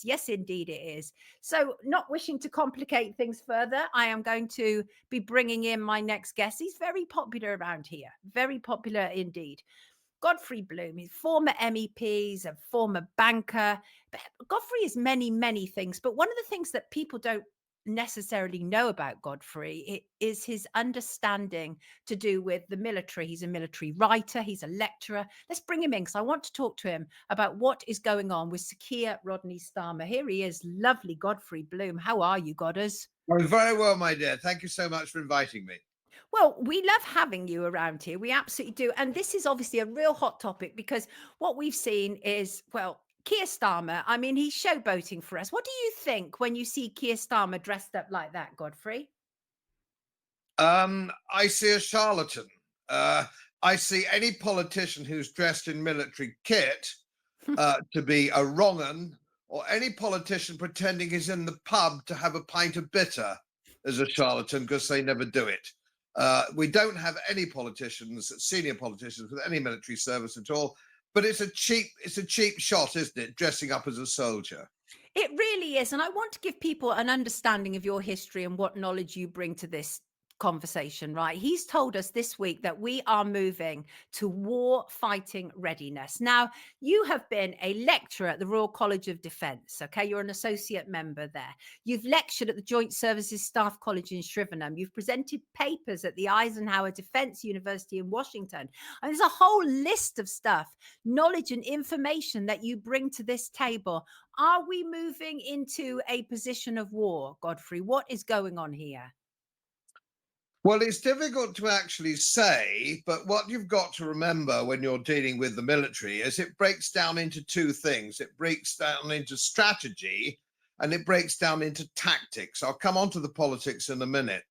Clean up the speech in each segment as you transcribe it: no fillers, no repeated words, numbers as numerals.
debates. Yes, indeed it is. So, not wishing to complicate things further, I am going to be bringing in my next guest. He's very popular around here, very popular indeed. Godfrey Bloom, he's former MEP, he's a former banker. But Godfrey is many, many things. But one of the things that people don't necessarily know about Godfrey is his understanding to do with the military. He's a military writer, he's a lecturer. Let's bring him in because I want to talk to him about what is going on with Sir Keir Rodney Starmer. Here he is, lovely Godfrey Bloom. How are you, Godders? I'm very well, my dear. Thank you so much for inviting me. Well, we love having you around here. We absolutely do. And this is obviously a real hot topic because what we've seen is, well, Keir Starmer, I mean, he's showboating for us. What do you think when you see Keir Starmer dressed up like that, Godfrey? I see a charlatan. Uh, I see any politician who's dressed in military kit to be a wrong 'un, or any politician pretending he's in the pub to have a pint of bitter as a charlatan because they never do it. We don't have any politicians, senior politicians, with any military service at all. But it's a cheap shot, isn't it? Dressing up as a soldier. It really is. And I want to give people an understanding of your history and what knowledge you bring to this conversation, right? He's told us this week that we are moving to war fighting readiness. Now, you have been a lecturer at the Royal College of Defence, okay? You're an associate member there. You've lectured at the Joint Services Staff College in Shrivenham. You've presented papers at the Eisenhower Defence University in Washington. And there's a whole list of stuff, knowledge and information that you bring to this table. Are we moving into a position of war, Godfrey? What is going on here? Well, it's difficult to actually say, but what you've got to remember when you're dealing with the military is it breaks down into two things. It breaks down into strategy and it breaks down into tactics. I'll come on to the politics in a minute.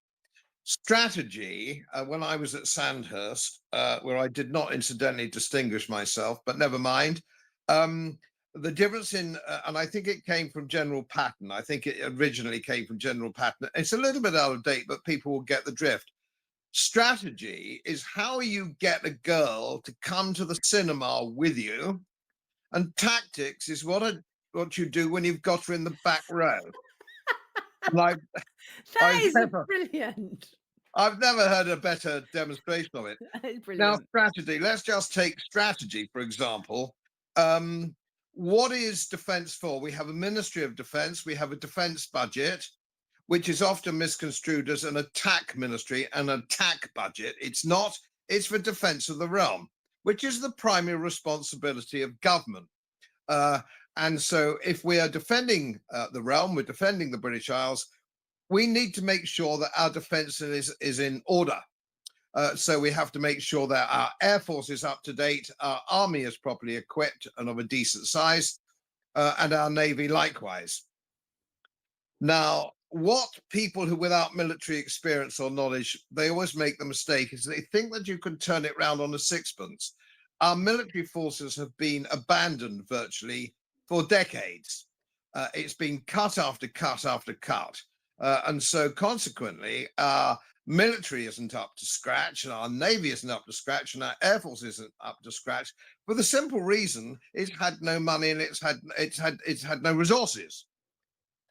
Strategy, when I was at Sandhurst, where I did not incidentally distinguish myself, but never mind. The difference in, and I think it came from General Patton. I think it originally came from General Patton. It's a little bit out of date, but people will get the drift. Strategy is how you get a girl to come to the cinema with you, and tactics is what you do when you've got her in the back row. And That I've is never, brilliant. I've never heard a better demonstration of it. That is Now, brilliant. strategy. Let's just take strategy, for example. What is defense for? We have a Ministry of Defense, we have a defense budget, which is often misconstrued as an attack ministry, an attack budget. It's not, it's for defense of the realm, which is the primary responsibility of government. And so if we are defending the realm, we're defending the British Isles, we need to make sure that our defense is in order. So we have to make sure that our Air Force is up to date, our Army is properly equipped and of a decent size, and our Navy likewise. Now, what people who without military experience or knowledge, they always make the mistake is they think that you can turn it round on a sixpence. Our military forces have been abandoned virtually for decades. It's been cut after cut after cut. And so consequently, our military isn't up to scratch, and our Navy isn't up to scratch, and our Air Force isn't up to scratch, for the simple reason it's had no money and it's had no resources.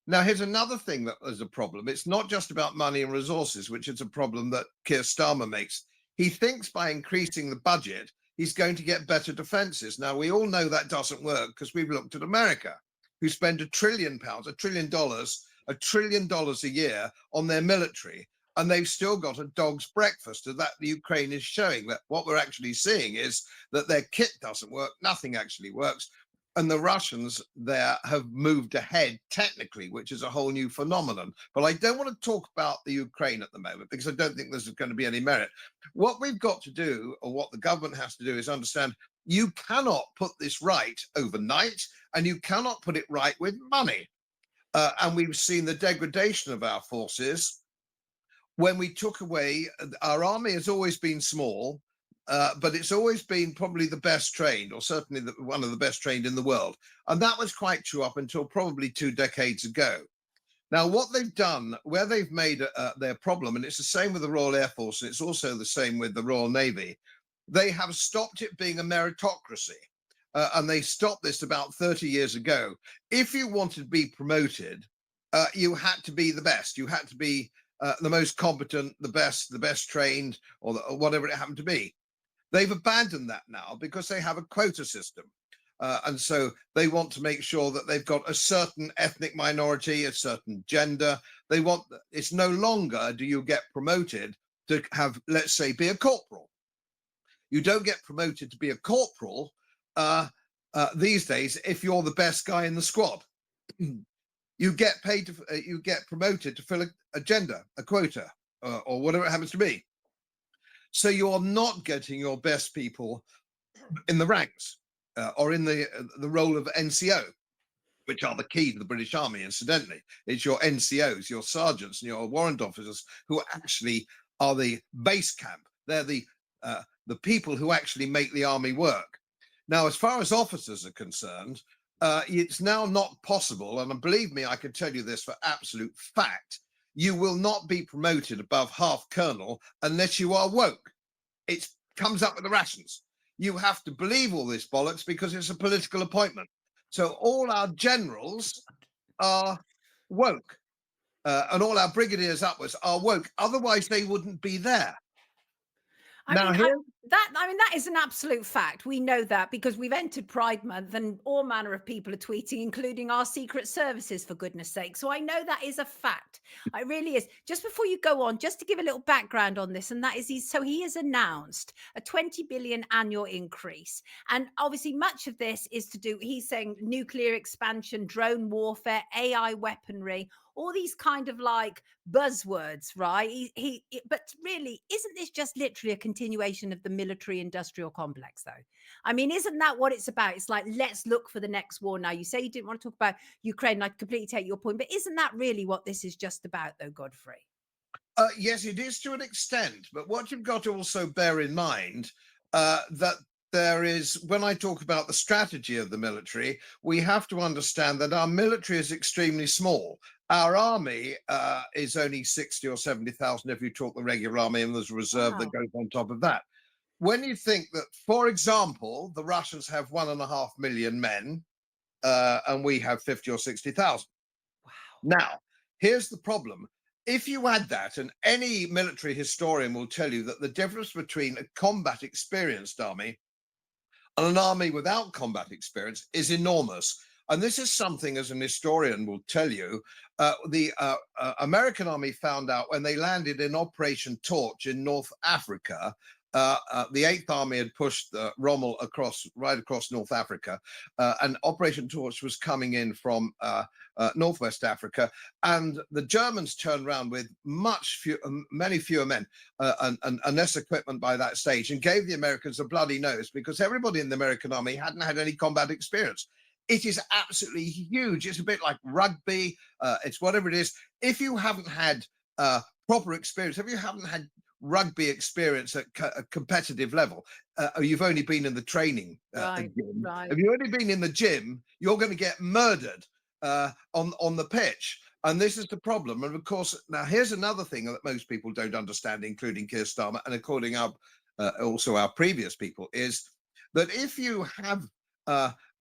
Now, here's another thing that is a problem. It's not just about money and resources, which is a problem that Keir Starmer makes. He thinks by increasing the budget, he's going to get better defenses. Now, we all know that doesn't work because we've looked at America, who spend £1 trillion, $1 trillion, $1 trillion a year on their military, and they've still got a dog's breakfast. And that the Ukraine is showing that what we're actually seeing is that their kit doesn't work, nothing actually works. And the Russians there have moved ahead technically, which is a whole new phenomenon. But I don't want to talk about the Ukraine at the moment because I don't think there's going to be any merit. What we've got to do, or what the government has to do, is understand you cannot put this right overnight, and you cannot put it right with money. And we've seen the degradation of our forces when we took away, our army has always been small, but it's always been probably the best trained, or certainly one of the best trained in the world. And that was quite true up until probably 2 decades ago. Now, what they've done, where they've made their problem, and it's the same with the Royal Air Force, and it's also the same with the Royal Navy, they have stopped it being a meritocracy. and they stopped this about 30 years ago. If you wanted to be promoted, you had to be the best. You had to be the most competent, the best trained, or whatever it happened to be. They've abandoned that now because they have a quota system. And so they want to make sure that they've got a certain ethnic minority, a certain gender. They want, it's no longer do you get promoted to have, let's say, be a corporal. You don't get promoted to be a corporal these days if you're the best guy in the squad. You get paid to, you get promoted to fill a gender, a quota, or whatever it happens to be. So you're not getting your best people in the ranks or in the role of NCO, which are the key to the British Army, incidentally. It's your NCOs, your sergeants and your warrant officers who actually are the base camp. They're the people who actually make the army work. Now, as far as officers are concerned, it's now not possible, and believe me, I can tell you this for absolute fact, you will not be promoted above half colonel unless you are woke. It comes up with the rations. You have to believe all this bollocks because it's a political appointment. So all our generals are woke, and all our brigadiers upwards are woke. Otherwise, they wouldn't be there. That is an absolute fact. We know that because we've entered Pride Month and all manner of people are tweeting, including our secret services, for goodness sake. So I know that is a fact. It really is. Just before you go on, just to give a little background on this, and that is he has announced a 20 billion annual increase. And obviously much of this is to do, he's saying nuclear expansion, drone warfare, AI weaponry, all these kind of like buzzwords, right? But really, isn't this just literally a continuation of the military industrial complex, though? I mean, isn't that what it's about? It's like, let's look for the next war now. You say you didn't want to talk about Ukraine, and I completely take your point, but isn't that really what this is just about, though, Godfrey? Yes, it is to an extent, but what you've got to also bear in mind that there is, when I talk about the strategy of the military, we have to understand that our military is extremely small. Our army is only 60 or 70,000 if you talk the regular army, and there's a reserve that goes on top of that. When you think that, for example, the Russians have 1.5 million men and we have 50 or 60,000. Wow. Now, here's the problem. If you add that, and any military historian will tell you that the difference between a combat experienced army and an army without combat experience is enormous. And this is something, as an historian will tell you, the American army found out when they landed in Operation Torch in North Africa. The 8th Army had pushed Rommel right across North Africa, and Operation Torch was coming in from Northwest Africa, and the Germans turned around with many fewer men and less equipment by that stage, and gave the Americans a bloody nose because everybody in the American army hadn't had any combat experience. It is absolutely huge. It's a bit like rugby. It's whatever it is. If you haven't had proper experience, if you haven't had rugby experience at a competitive level, you've only been in the training gym. If you've only been in the gym, you're going to get murdered on the pitch. And this is the problem. And of course, now here's another thing that most people don't understand, including Keir Starmer and according also our previous people, is that if you have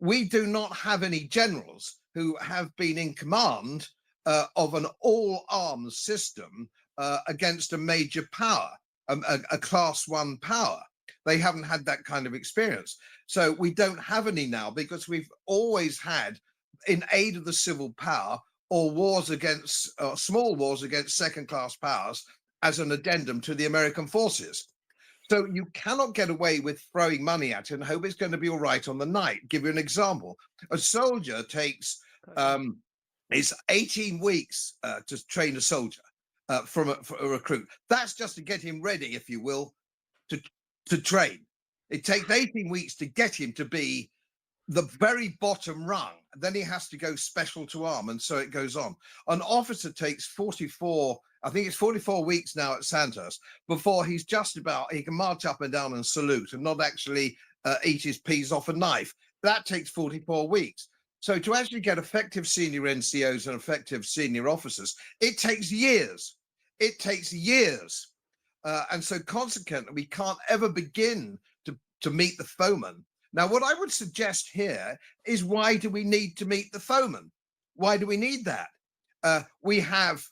we do not have any generals who have been in command of an all-arms system against a major power, a class 1 power. They haven't had that kind of experience. So we don't have any now because we've always had, in aid of the civil power, or wars against, small wars against second-class powers as an addendum to the American forces. So you cannot get away with throwing money at it and hope it's going to be all right on the night. Give you an example. A soldier takes, it's 18 weeks to train a soldier for a recruit. That's just to get him ready, if you will, to train. It takes 18 weeks to get him to be the very bottom rung. Then he has to go special to arm, and so it goes on. An officer takes 44, I think it's 44 weeks now at Sandhurst before he's just about, he can march up and down and salute and not actually eat his peas off a knife. That takes 44 weeks. So to actually get effective senior NCOs and effective senior officers, it takes years. It takes years. And so consequently, we can't ever begin to meet the foeman Now, what I would suggest here is, why do we need to meet the foeman? Why do we need that? We have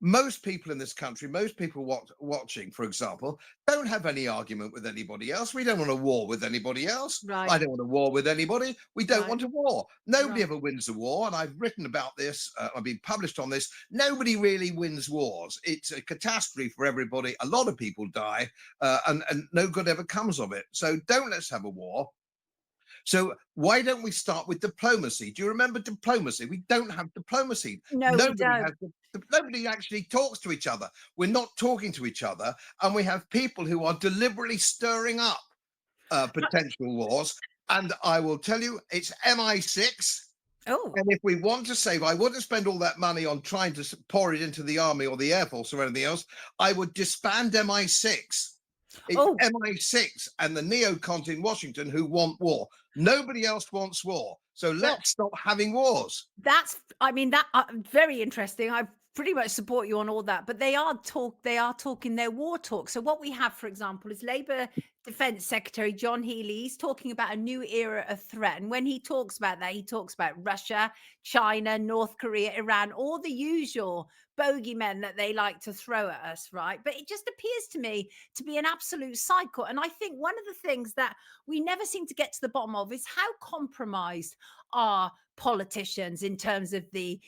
most people in this country, most people watching, for example, don't have any argument with anybody else. We don't want a war with anybody else. I Right, don't want a war with anybody. We don't right, want a war. Nobody right. ever wins a war. And I've written about this. I've been published on this. Nobody really wins wars. It's a catastrophe for everybody. A lot of people die, and no good ever comes of it. So don't let's have a war. So why don't we start with diplomacy? Do you remember diplomacy? We don't have diplomacy. No, we Nobody don't. has. Nobody actually talks to each other. We're not talking to each other, and we have people who are deliberately stirring up potential wars. And I will tell you, it's MI6. Oh, And if we want to save, I wouldn't spend all that money on trying to pour it into the army or the air force or anything else. I would disband MI6. It's oh, MI6 and the neocons in Washington who want war. Nobody else wants war. So well, let's stop having wars. that's, I mean, that very interesting. I pretty much support you on all that, but they are talking their war talk. So what we have, for example, is Labour Defence Secretary John Healey. He's talking about a new era of threat. And when he talks about that, he talks about Russia, China, North Korea, Iran, all the usual bogeymen that they like to throw at us, right? But it just appears to me to be an absolute cycle. And I think one of the things that we never seem to get to the bottom of is how compromised are politicians in terms of the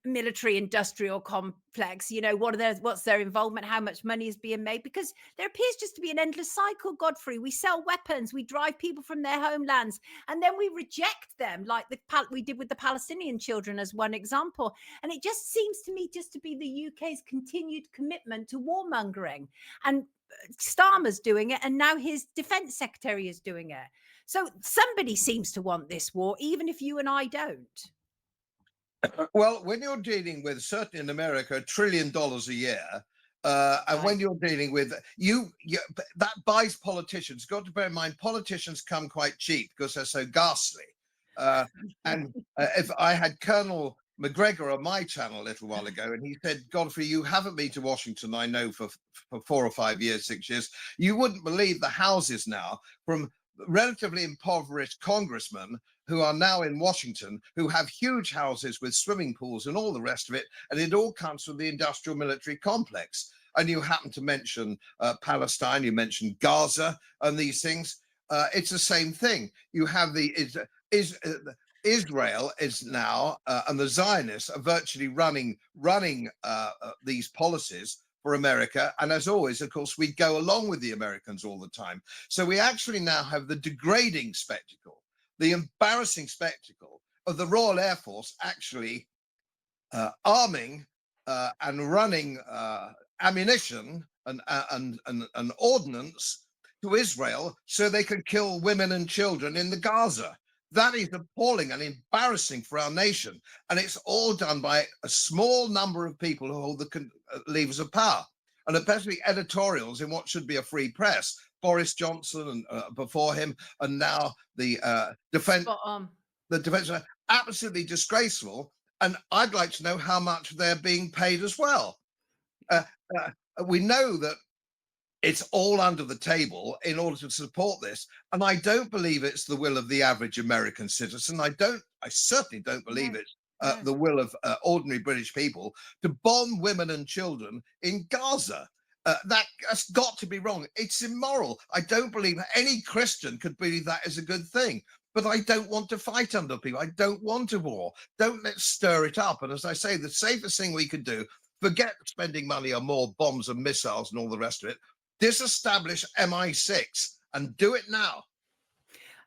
military industrial complex. You know, what's their involvement, how much money is being made, because there appears just to be an endless cycle. Godfrey, we sell weapons, we drive people from their homelands, and then we reject them, like we did with the Palestinian children as one example. And it just seems to me just to be the UK's continued commitment to warmongering. And Starmer's doing it, and now his defense secretary is doing it. So somebody seems to want this war, even if you and I don't. Well, when you're dealing with, certainly in America, $1 trillion a year, and Right. when you're dealing with that buys politicians. Got to bear in mind, politicians come quite cheap because they're so ghastly. Uh, and if I had Colonel McGregor on my channel a little while ago, and he said, Godfrey, you haven't been to Washington, I know, for 4 or 5 years, 6 years. You wouldn't believe the houses now from relatively impoverished congressmen who are now in Washington, who have huge houses with swimming pools and all the rest of it. And it all comes from the industrial military complex. And you happen to mention Palestine, you mentioned Gaza and these things. It's the same thing. You have Israel is now, and the Zionists are virtually running these policies for America. And as always, of course, we go along with the Americans all the time. So we actually now have the degrading spectacle, the embarrassing spectacle of the Royal Air Force actually arming and running ammunition and ordnance to Israel so they can kill women and children in the Gaza. That is appalling and embarrassing for our nation. And it's all done by a small number of people who hold the levers of power, and especially editorials in what should be a free press. Boris Johnson and before him, and now the defense, Spot on. the defense, absolutely disgraceful. And I'd like to know how much they're being paid as well. Uh, uh, we know that it's all under the table in order to support this. And I don't believe it's the will of the average American citizen. I certainly don't believe No, it's no. the will of ordinary British people to bomb women and children in Gaza. That's got to be wrong. It's immoral. I don't believe any Christian could believe that is a good thing. But I don't want to fight under people. I don't want a war. Don't let's stir it up. And as I say, the safest thing we could do, forget spending money on more bombs and missiles and all the rest of it, disestablish MI6 and do it now.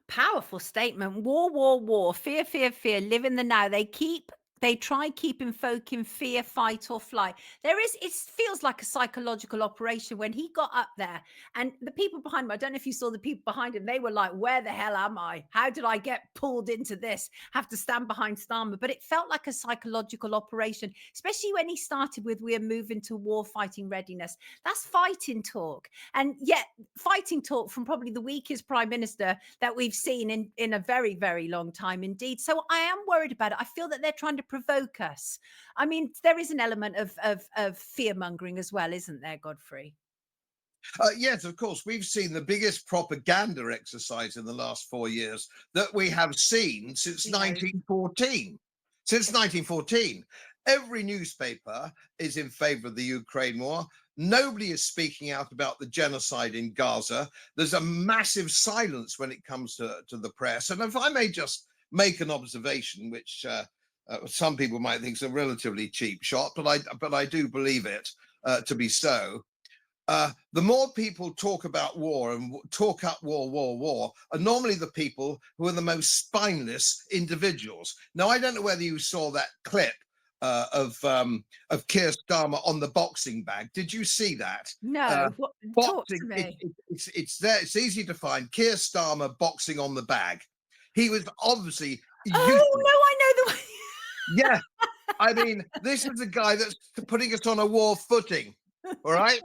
Powerful statement. War, war, war. Fear, fear, fear. Live in the now. They try keeping folk in fear, fight or flight. It feels like a psychological operation when he got up there and the people behind him, I don't know if you saw the people behind him, they were like, where the hell am I? How did I get pulled into this? Have to stand behind Starmer. But it felt like a psychological operation, especially when he started with, we're moving to war fighting readiness. That's fighting talk. And yet fighting talk from probably the weakest prime minister that we've seen in a very, very long time indeed. So I am worried about it. I feel that they're trying to provoke us. I mean, there is an element of fear mongering as well, isn't there, Godfrey? Yes, of course. We've seen the biggest propaganda exercise in the last 4 years that we have seen since Yes. 1914. Since 1914, every newspaper is in favor of the Ukraine war. Nobody is speaking out about the genocide in Gaza. There's a massive silence when it comes to the press. And if I may just make an observation, which some people might think is a relatively cheap shot, but I do believe it to be so. The more people talk about war and talk up war, are normally the people who are the most spineless individuals. Now, I don't know whether you saw that clip of Keir Starmer on the boxing bag. Did you see that? Uh, No, what talk to Boxing, me. it's there. It's easy to find. Keir Starmer boxing on the bag. He was obviously Oh, useless. no, I know the one. Yeah, I mean, this is a guy that's putting us on a war footing. All right.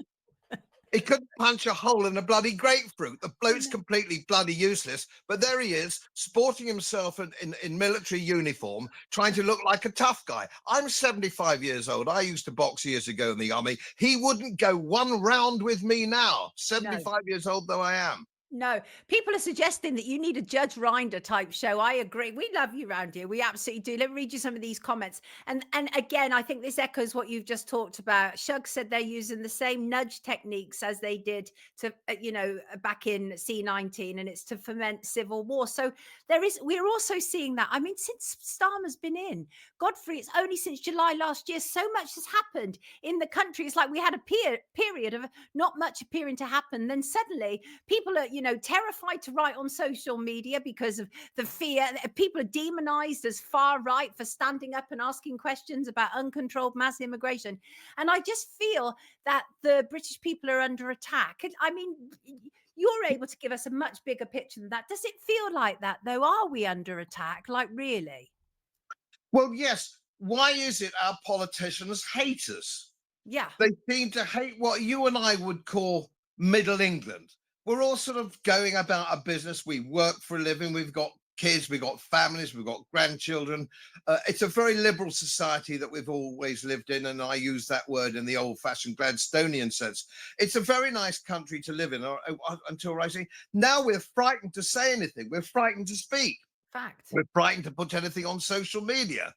He couldn't punch a hole in a bloody grapefruit. The I bloke's know. completely bloody useless. But there he is, sporting himself in military uniform, trying to look like a tough guy. I'm 75 years old. I used to box years ago in the army. He wouldn't go one round with me now, No. 75 years old though I am. No, people are suggesting that you need a Judge Rinder type show. I agree. We love you around here. We absolutely do. Let me read you some of these comments. And again, I think this echoes what you've just talked about. Shug said they're using the same nudge techniques as they did to, back in C19, and it's to foment civil war. So we're also seeing that. I mean, since Starmer's been in, Godfrey, it's only since July last year, so much has happened in the country. It's like we had a period of not much appearing to happen. Then suddenly people are, terrified to write on social media because of the fear. People are demonized as far right for standing up and asking questions about uncontrolled mass immigration. And I just feel that the British people are under attack. I mean, you're able to give us a much bigger picture than that. Does it feel like that, though? Are we under attack? Like, really? Well, yes. Why is it our politicians hate us? Yeah. They seem to hate what you and I would call middle England. We're all sort of going about our business. We work for a living. We've got kids, we've got families, we've got grandchildren. It's a very liberal society that we've always lived in. And I use that word in the old fashioned Gladstonian sense. It's a very nice country to live in until rising. Now we're frightened to say anything. We're frightened to speak. Fact. We're frightened to put anything on social media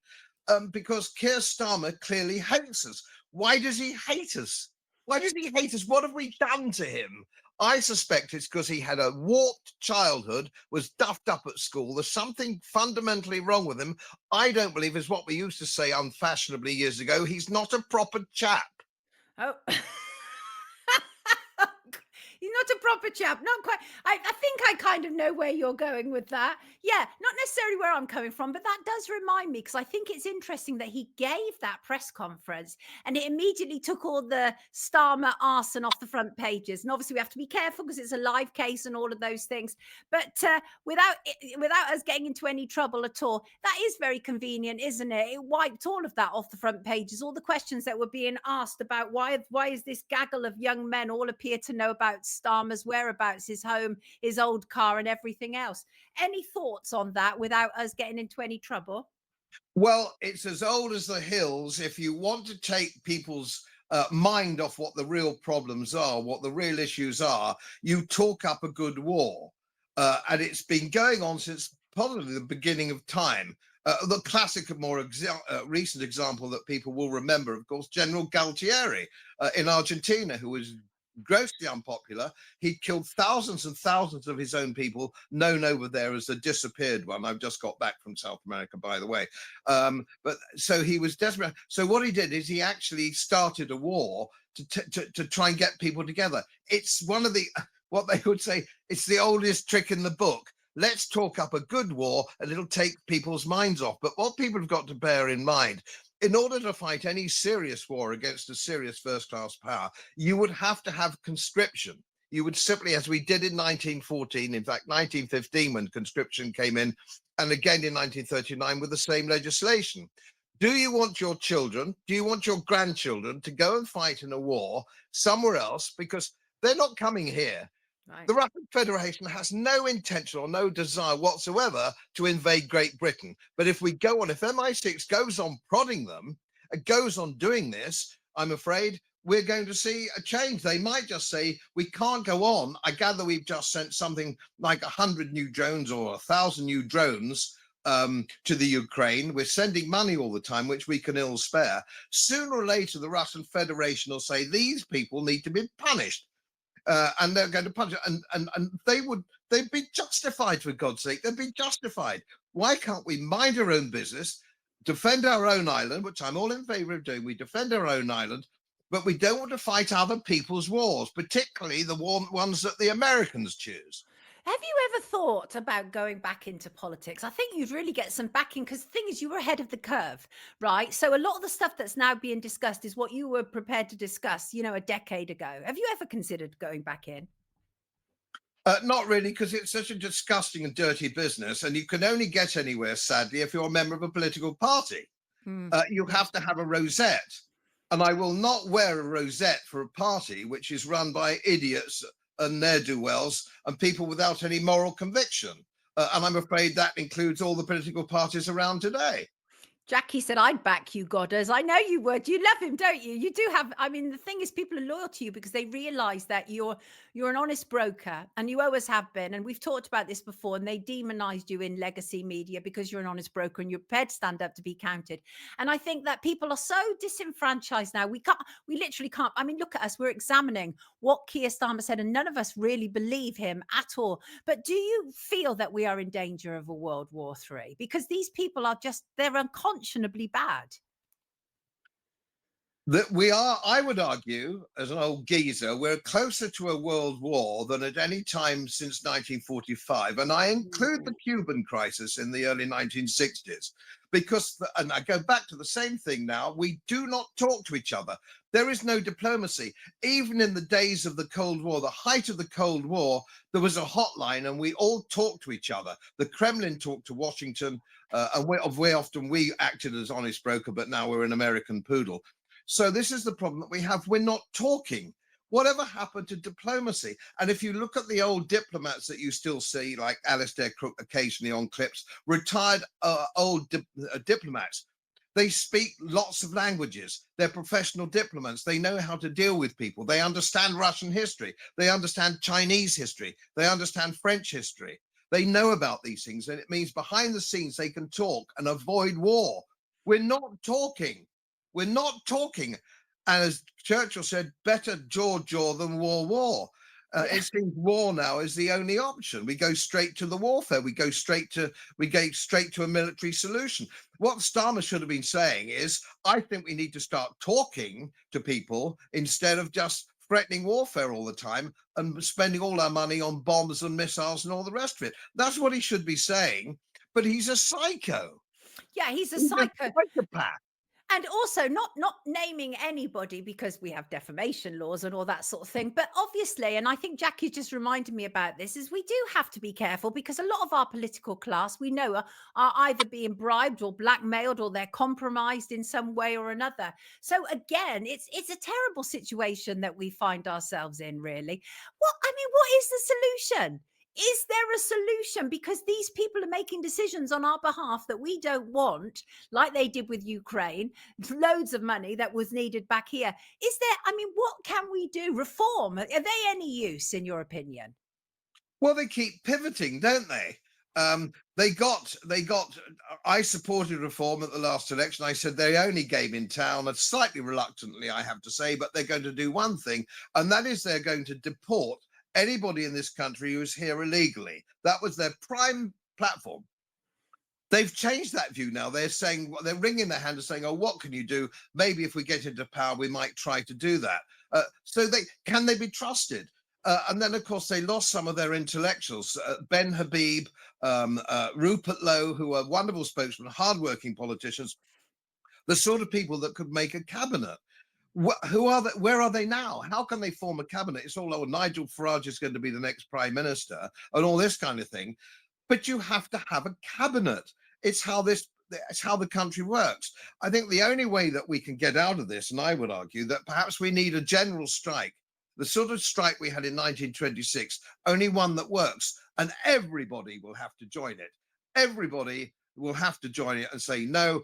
because Keir Starmer clearly hates us. Why does he hate us? Why does he hate us? What have we done to him? I suspect it's because he had a warped childhood, was duffed up at school. There's something fundamentally wrong with him. I don't believe is what we used to say unfashionably years ago. He's not a proper chap. Oh. He's not a proper chap. Not quite. I think I kind of know where you're going with that. Yeah, not necessarily where I'm coming from, but that does remind me because I think it's interesting that he gave that press conference and it immediately took all the Starmer arson off the front pages. And obviously, we have to be careful because it's a live case and all of those things. But without us getting into any trouble at all, that is very convenient, isn't it? It wiped all of that off the front pages. All the questions that were being asked about why is this gaggle of young men all appear to know about Starmer's whereabouts, his home, his old car, and everything else. Any thoughts on that without us getting into any trouble? Well, it's as old as the hills. If you want to take people's mind off what the real problems are, what the real issues are, you talk up a good war. And it's been going on since probably the beginning of time. The classic, more recent example that people will remember, of course, General Galtieri in Argentina, who was grossly unpopular. He'd killed thousands and thousands of his own people, known over there as the disappeared one. I've just got back from South America, by the way. But so he was desperate. So what he did is he actually started a war to try and get people together. It's one of the, what they would say, it's the oldest trick in the book. Let's talk up a good war and it'll take people's minds off. But what people have got to bear in mind, in order to fight any serious war against a serious first-class power, you would have to have conscription. You would simply, as we did in 1914, in fact, 1915, when conscription came in, and again in 1939 with the same legislation. Do you want your children, do you want your grandchildren to go and fight in a war somewhere else? Because they're not coming here. Right. The Russian Federation has no intention or no desire whatsoever to invade Great Britain. But if we go on, if MI6 goes on prodding them, goes on doing this, I'm afraid we're going to see a change. They might just say, we can't go on. I gather we've just sent something like 100 new drones or 1,000 new drones to the Ukraine. We're sending money all the time, which we can ill spare. Sooner or later, the Russian Federation will say, these people need to be punished. And they're going to punish it. And they'd be justified, for God's sake. They'd be justified. Why can't we mind our own business, defend our own island, which I'm all in favor of doing? We defend our own island, but we don't want to fight other people's wars, particularly the ones that the Americans choose. Have you ever thought about going back into politics? I think you'd really get some backing, because the thing is, you were ahead of the curve, right? So a lot of the stuff that's now being discussed is what you were prepared to discuss, a decade ago. Have you ever considered going back in? Not really, because it's such a disgusting and dirty business, and you can only get anywhere, sadly, if you're a member of a political party. Hmm. You have to have a rosette, and I will not wear a rosette for a party which is run by idiots and ne'er-do-wells and people without any moral conviction. And I'm afraid that includes all the political parties around today. Jackie said, I'd back you, Godders. I know you would. You love him, don't you? You do have, the thing is, people are loyal to you because they realize that you're an honest broker, and you always have been. And we've talked about this before, and they demonized you in legacy media because you're an honest broker and you're prepared to stand up to be counted. And I think that people are so disenfranchised now. We literally can't. Look at us. We're examining what Keir Starmer said, and none of us really believe him at all. But do you feel that we are in danger of a World War III? Because these people are they're unconscionably bad. That we are, I would argue, as an old geezer, we're closer to a world war than at any time since 1945. And I include the Cuban crisis in the early 1960s, because, and I go back to the same thing now, we do not talk to each other. There is no diplomacy. Even in the days of the Cold War, the height of the Cold War, there was a hotline and we all talked to each other. The Kremlin talked to Washington, and we often acted as honest broker, but now we're an American poodle. So this is the problem that we have. We're not talking. Whatever happened to diplomacy? And if you look at the old diplomats that you still see, like Alistair Crook occasionally on clips, retired old diplomats, they speak lots of languages. They're professional diplomats. They know how to deal with people. They understand Russian history. They understand Chinese history. They understand French history. They know about these things. And it means behind the scenes, they can talk and avoid war. We're not talking. We're not talking. And as Churchill said, better jaw than war. It seems war now is the only option. We go straight to the warfare. We go straight to a military solution. What Starmer should have been saying is, I think we need to start talking to people instead of just threatening warfare all the time and spending all our money on bombs and missiles and all the rest of it. That's what he should be saying. But he's a psycho. Yeah, he's a He's a psychopath. And also not naming anybody, because we have defamation laws and all that sort of thing. But obviously, and I think Jackie just reminded me about this, is we do have to be careful, because a lot of our political class, we know, are either being bribed or blackmailed, or they're compromised in some way or another. So again, it's a terrible situation that we find ourselves in, really. What is the solution? Is there a solution? Because these people are making decisions on our behalf that we don't want, like they did with Ukraine, loads of money that was needed back here. Is there, what can we do? Reform? Are they any use, in your opinion? Well, they keep pivoting, don't they? I supported reform at the last election. I said they only game in town, and slightly reluctantly, I have to say, but they're going to do one thing, and that is they're going to deport anybody in this country who is here illegally. That was their prime platform. They've changed that view now. They're saying, they're wringing their hand and saying, oh, what can you do? Maybe if we get into power, we might try to do that. So can they be trusted? And then, of course, they lost some of their intellectuals. Ben Habib, Rupert Lowe, who are wonderful spokesmen, hardworking politicians, the sort of people that could make a cabinet. Who are they? Where are they now? How can they form a cabinet? It's all, Nigel Farage is going to be the next prime minister and all this kind of thing. But you have to have a cabinet. It's how the country works. I think the only way that we can get out of this, and I would argue that perhaps we need a general strike, the sort of strike we had in 1926, only one that works, and everybody will have to join it. Everybody will have to join it and say, no,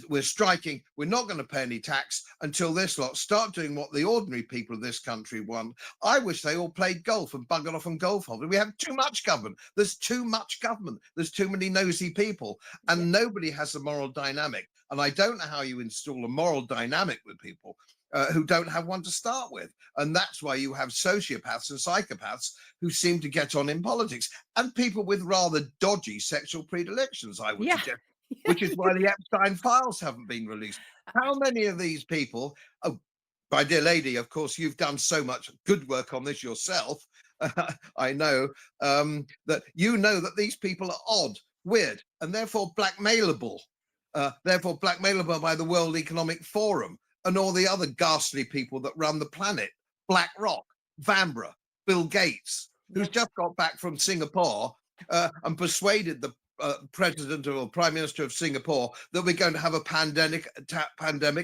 we're striking. We're not going to pay any tax until this lot start doing what the ordinary people of this country want. I wish they all played golf and buggered off on golf holiday. We have too much government. There's too much government. There's too many nosy people, and nobody has a moral dynamic. And I don't know how you install a moral dynamic with people who don't have one to start with. And that's why you have sociopaths and psychopaths who seem to get on in politics, and people with rather dodgy sexual predilections, I would suggest, which is why the Epstein files haven't been released. How many of these people, oh, my dear lady, of course, you've done so much good work on this yourself. I know that you know that these people are odd, weird, and therefore blackmailable. Therefore blackmailable by the World Economic Forum and all the other ghastly people that run the planet. BlackRock, Vanbrugh, Bill Gates, who's just got back from Singapore and persuaded the president or prime minister of Singapore that we're going to have a pandemic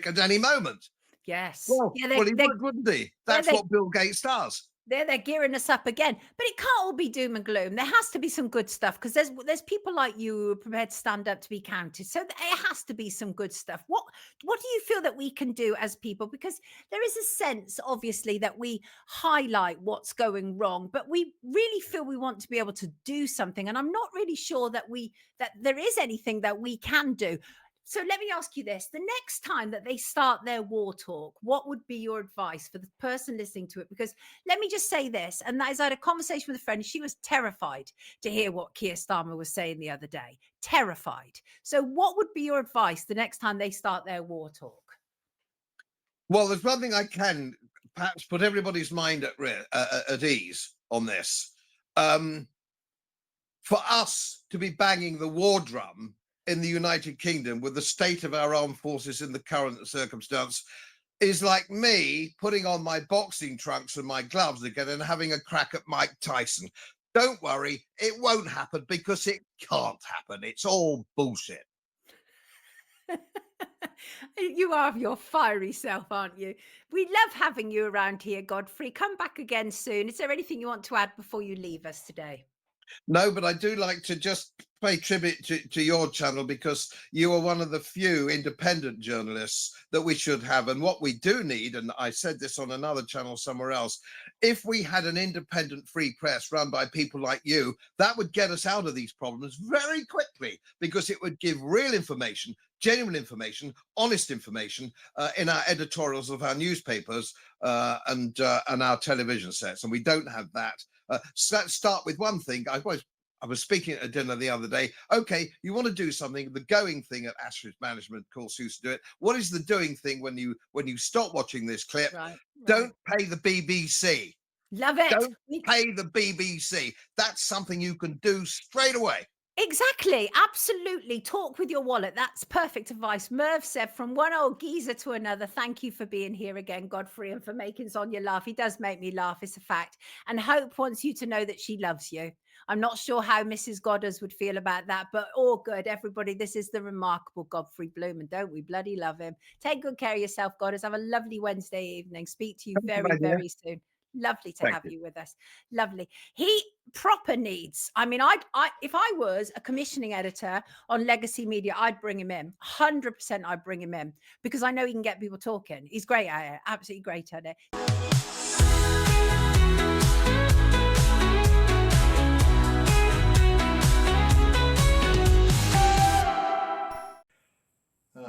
at any moment. Yes. Well, he would, wouldn't he? That's what Bill Gates does. They're gearing us up again, but it can't all be doom and gloom. There has to be some good stuff, because there's people like you who are prepared to stand up to be counted. So it has to be some good stuff. What do you feel that we can do as people? Because there is a sense, obviously, that we highlight what's going wrong, but we really feel we want to be able to do something. And I'm not really sure that there is anything that we can do. So let me ask you this. The next time that they start their war talk, what would be your advice for the person listening to it? Because let me just say this, and that is, I had a conversation with a friend. She was terrified to hear what Keir Starmer was saying the other day. Terrified. So what would be your advice the next time they start their war talk? Well, there's one thing I can perhaps put everybody's mind at ease on this. For us to be banging the war drum in the United Kingdom with the state of our armed forces in the current circumstance is like me putting on my boxing trunks and my gloves again and having a crack at Mike Tyson. Don't worry, it won't happen, because it can't happen. It's all bullshit. You are your fiery self, aren't you? We love having you around here, Godfrey. Come back again soon. Is there anything you want to add before you leave us today? No, but I do like to just pay tribute to your channel, because you are one of the few independent journalists that we should have. And what we do need, and I said this on another channel somewhere else, if we had an independent free press run by people like you, that would get us out of these problems very quickly, because it would give real information, genuine information, honest information in our editorials of our newspapers and our television sets. And we don't have that. So let's start with one thing. I was speaking at a dinner the other day. Okay, you want to do something. The going thing at Asterisk Management, of course, used to do it. What is the doing thing when you stop watching this clip? Right. Don't pay the BBC. Love it. Don't pay the BBC. That's something you can do straight away. Exactly. Absolutely. Talk with your wallet. That's perfect advice. Merv said, from one old geezer to another, thank you for being here again, Godfrey, and for making Sonia laugh. He does make me laugh. It's a fact. And Hope wants you to know that she loves you. I'm not sure how Mrs. Goddard would feel about that, but all good. Everybody, this is the remarkable Godfrey Bloom, and don't we bloody love him? Take good care of yourself, Goddard. Have a lovely Wednesday evening. Speak to you very, very soon. Lovely to have you with us. Lovely. He proper needs. I mean, if I was a commissioning editor on legacy media, I'd bring him in. 100% I'd bring him in, because I know he can get people talking. He's great at it. Absolutely great at it.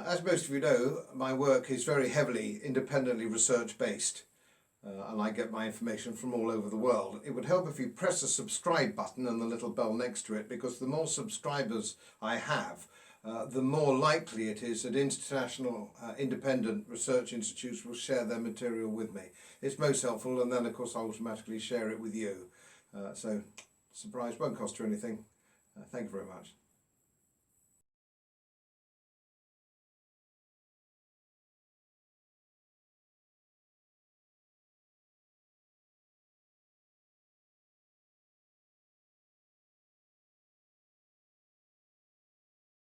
As most of you know, my work is very heavily independently research based. And I get my information from all over the world. It would help if you press the subscribe button and the little bell next to it, because the more subscribers I have, the more likely it is that international independent research institutes will share their material with me. It's most helpful, and then of course I automatically share it with you. So surprise, won't cost you anything. Thank you very much.